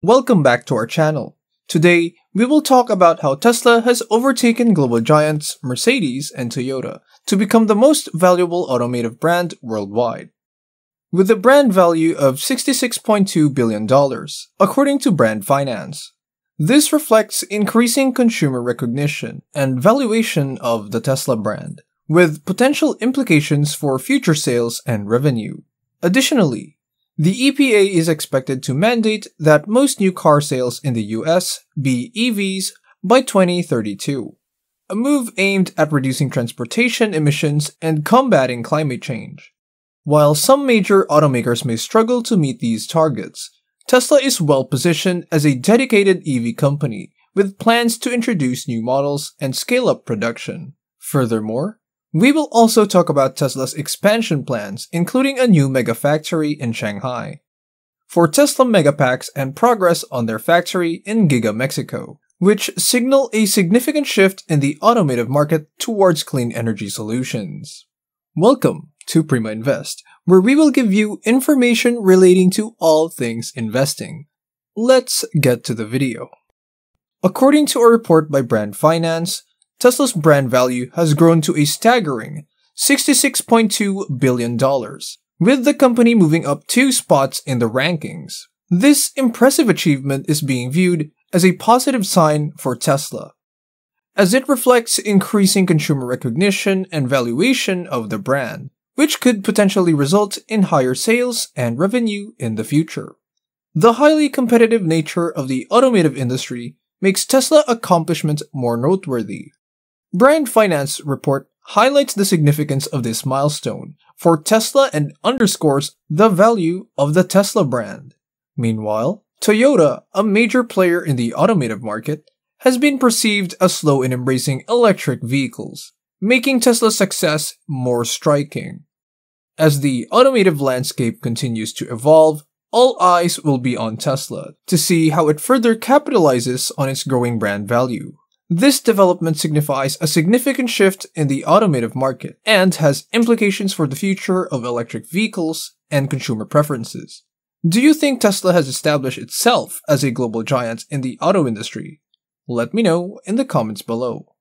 Welcome back to our channel. Today, we will talk about how Tesla has overtaken global giants Mercedes and Toyota to become the most valuable automotive brand worldwide. With a brand value of $66.2 billion, according to Brand Finance. This reflects increasing consumer recognition and valuation of the Tesla brand, with potential implications for future sales and revenue. Additionally, the EPA is expected to mandate that most new car sales in the US be EVs by 2032, a move aimed at reducing transportation emissions and combating climate change. While some major automakers may struggle to meet these targets, Tesla is well positioned as a dedicated EV company with plans to introduce new models and scale up production. Furthermore, we will also talk about Tesla's expansion plans, including a new megafactory in Shanghai, for Tesla Megapacks and progress on their factory in Giga, Mexico, which signal a significant shift in the automotive market towards clean energy solutions. Welcome to Prima Invest, where we will give you information relating to all things investing. Let's get to the video. According to a report by Brand Finance, Tesla's brand value has grown to a staggering $66.2 billion, with the company moving up 2 spots in the rankings. This impressive achievement is being viewed as a positive sign for Tesla, as it reflects increasing consumer recognition and valuation of the brand, which could potentially result in higher sales and revenue in the future. The highly competitive nature of the automotive industry makes Tesla accomplishment more noteworthy. Brand Finance report highlights the significance of this milestone for Tesla and underscores the value of the Tesla brand. Meanwhile, Toyota, a major player in the automotive market, has been perceived as slow in embracing electric vehicles, making Tesla's success more striking. As the automotive landscape continues to evolve, all eyes will be on Tesla to see how it further capitalizes on its growing brand value. This development signifies a significant shift in the automotive market and has implications for the future of electric vehicles and consumer preferences. Do you think Tesla has established itself as a global giant in the auto industry? Let me know in the comments below.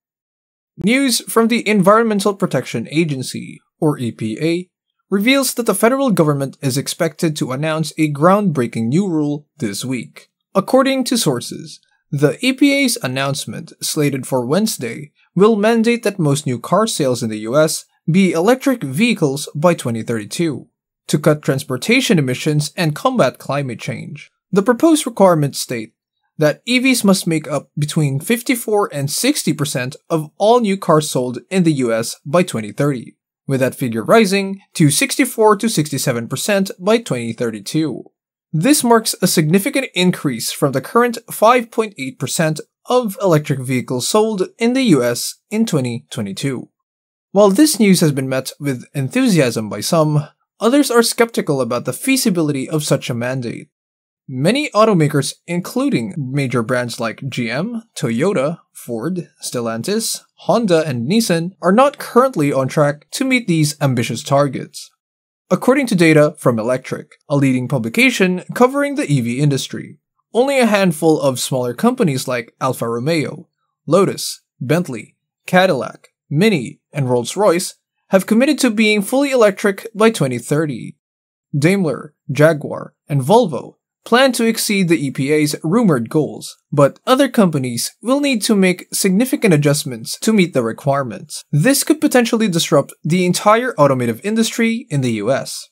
News from the Environmental Protection Agency, or EPA, reveals that the federal government is expected to announce a groundbreaking new rule this week. According to sources, the EPA's announcement, slated for Wednesday, will mandate that most new car sales in the US be electric vehicles by 2032, to cut transportation emissions and combat climate change. The proposed requirements state that EVs must make up between 54 and 60% of all new cars sold in the US by 2030, with that figure rising to 64 to 67% by 2032. This marks a significant increase from the current 5.8% of electric vehicles sold in the US in 2022. While this news has been met with enthusiasm by some, others are skeptical about the feasibility of such a mandate. Many automakers, including major brands like GM, Toyota, Ford, Stellantis, Honda, and Nissan, are not currently on track to meet these ambitious targets, according to data from Electric, a leading publication covering the EV industry. Only a handful of smaller companies like Alfa Romeo, Lotus, Bentley, Cadillac, Mini, and Rolls-Royce have committed to being fully electric by 2030. Daimler, Jaguar, and Volvo plan to exceed the EPA's rumored goals, but other companies will need to make significant adjustments to meet the requirements. This could potentially disrupt the entire automotive industry in the US.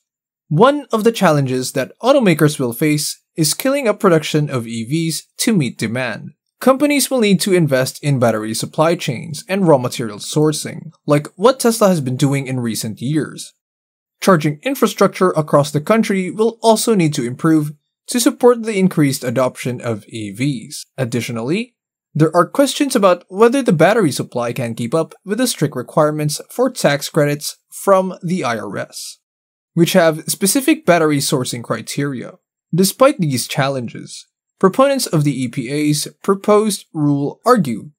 One of the challenges that automakers will face is scaling up production of EVs to meet demand. Companies will need to invest in battery supply chains and raw material sourcing, like what Tesla has been doing in recent years. Charging infrastructure across the country will also need to improve to support the increased adoption of EVs. Additionally, there are questions about whether the battery supply can keep up with the strict requirements for tax credits from the IRS, which have specific battery sourcing criteria. Despite these challenges, proponents of the EPA's proposed rule argue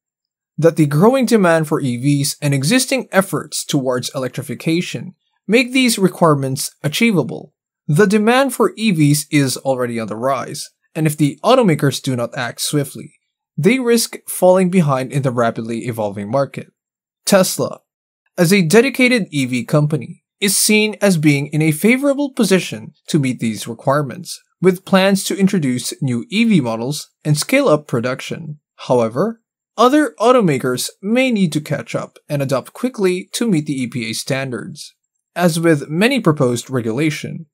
that the growing demand for EVs and existing efforts towards electrification make these requirements achievable. The demand for EVs is already on the rise, and if the automakers do not act swiftly, they risk falling behind in the rapidly evolving market. Tesla, as a dedicated EV company, is seen as being in a favorable position to meet these requirements, with plans to introduce new EV models and scale up production. However, other automakers may need to catch up and adopt quickly to meet the EPA standards. As with many proposed regulation,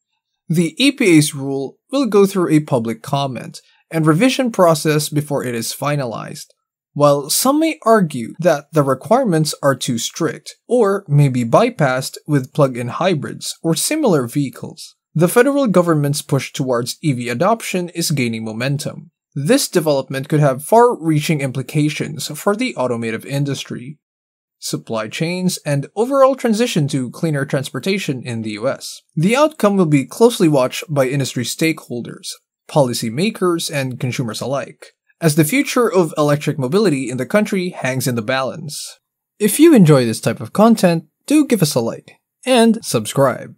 the EPA's rule will go through a public comment and revision process before it is finalized. While some may argue that the requirements are too strict or may be bypassed with plug-in hybrids or similar vehicles, the federal government's push towards EV adoption is gaining momentum. This development could have far-reaching implications for the automotive industry, supply chains, and overall transition to cleaner transportation in the US. The outcome will be closely watched by industry stakeholders, policymakers, and consumers alike, as the future of electric mobility in the country hangs in the balance. If you enjoy this type of content, do give us a like and subscribe.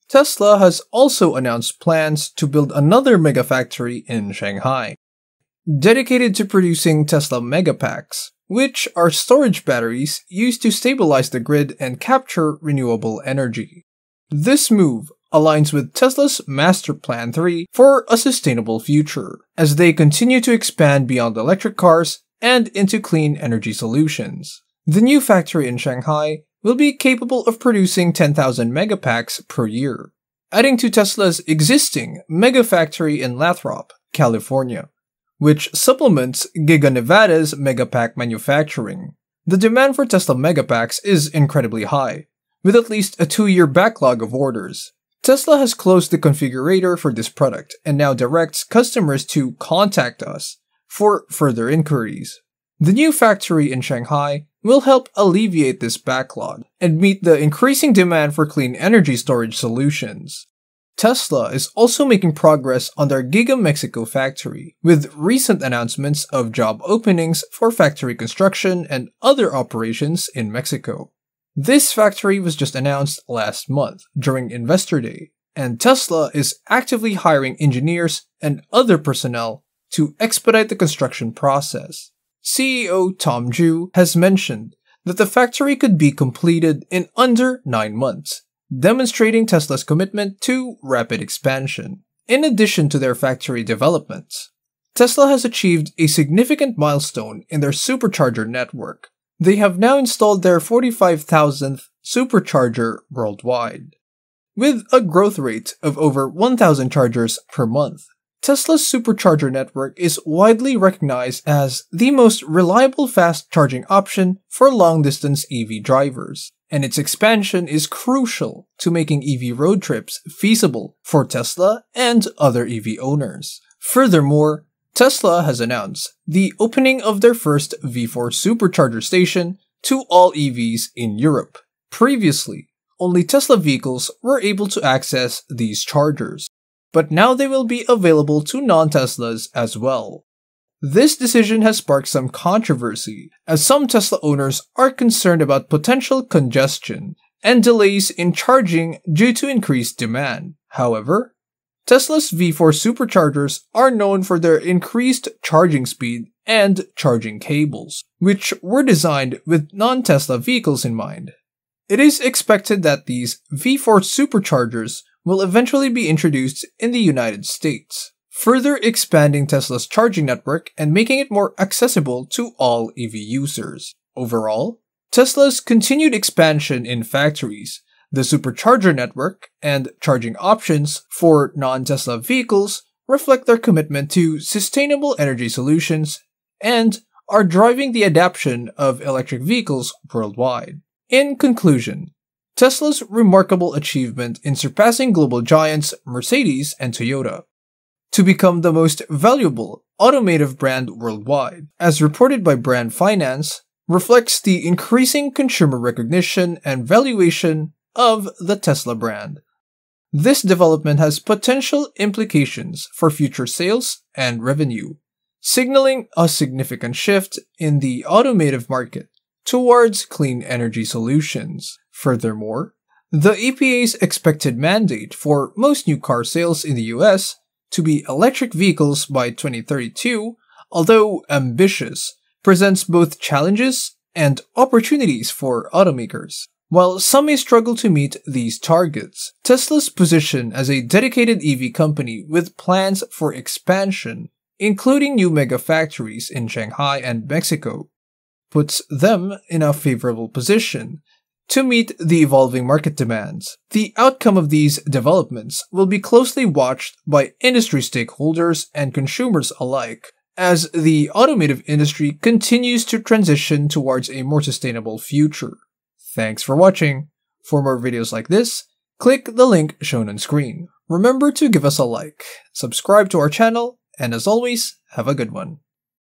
Tesla has also announced plans to build another megafactory in Shanghai, dedicated to producing Tesla Megapacks, which are storage batteries used to stabilize the grid and capture renewable energy. This move aligns with Tesla's Master Plan 3 for a sustainable future, as they continue to expand beyond electric cars and into clean energy solutions. The new factory in Shanghai will be capable of producing 10,000 megapacks per year, adding to Tesla's existing megafactory in Lathrop, California, which supplements Giga Nevada's megapack manufacturing. The demand for Tesla megapacks is incredibly high, with at least a 2-year backlog of orders. Tesla has closed the configurator for this product and now directs customers to contact us for further inquiries. The new factory in Shanghai will help alleviate this backlog and meet the increasing demand for clean energy storage solutions. Tesla is also making progress on their Giga Mexico factory, with recent announcements of job openings for factory construction and other operations in Mexico. This factory was just announced last month during Investor Day, and Tesla is actively hiring engineers and other personnel to expedite the construction process. CEO Tom Ju has mentioned that the factory could be completed in under 9 months, demonstrating Tesla's commitment to rapid expansion. In addition to their factory developments, Tesla has achieved a significant milestone in their supercharger network. They have now installed their 45,000th supercharger worldwide. With a growth rate of over 1,000 chargers per month, Tesla's supercharger network is widely recognized as the most reliable fast charging option for long-distance EV drivers, and its expansion is crucial to making EV road trips feasible for Tesla and other EV owners. Furthermore, Tesla has announced the opening of their first V4 supercharger station to all EVs in Europe. Previously, only Tesla vehicles were able to access these chargers, but now they will be available to non-Teslas as well. This decision has sparked some controversy, as some Tesla owners are concerned about potential congestion and delays in charging due to increased demand. However, Tesla's V4 superchargers are known for their increased charging speed and charging cables, which were designed with non-Tesla vehicles in mind. It is expected that these V4 superchargers will eventually be introduced in the United States, further expanding Tesla's charging network and making it more accessible to all EV users. Overall, Tesla's continued expansion in factories, the supercharger network, and charging options for non-Tesla vehicles reflect their commitment to sustainable energy solutions and are driving the adoption of electric vehicles worldwide. In conclusion, Tesla's remarkable achievement in surpassing global giants Mercedes and Toyota to become the most valuable automotive brand worldwide, as reported by Brand Finance, reflects the increasing consumer recognition and valuation of the Tesla brand. This development has potential implications for future sales and revenue, signaling a significant shift in the automotive market towards clean energy solutions. Furthermore, the EPA's expected mandate for most new car sales in the US to be electric vehicles by 2032, although ambitious, presents both challenges and opportunities for automakers. While some may struggle to meet these targets, Tesla's position as a dedicated EV company with plans for expansion, including new megafactories in Shanghai and Mexico, puts them in a favorable position to meet the evolving market demands. The outcome of these developments will be closely watched by industry stakeholders and consumers alike, as the automotive industry continues to transition towards a more sustainable future. Thanks for watching. For more videos like this, click the link shown on screen. Remember to give us a like, subscribe to our channel, and as always, have a good one.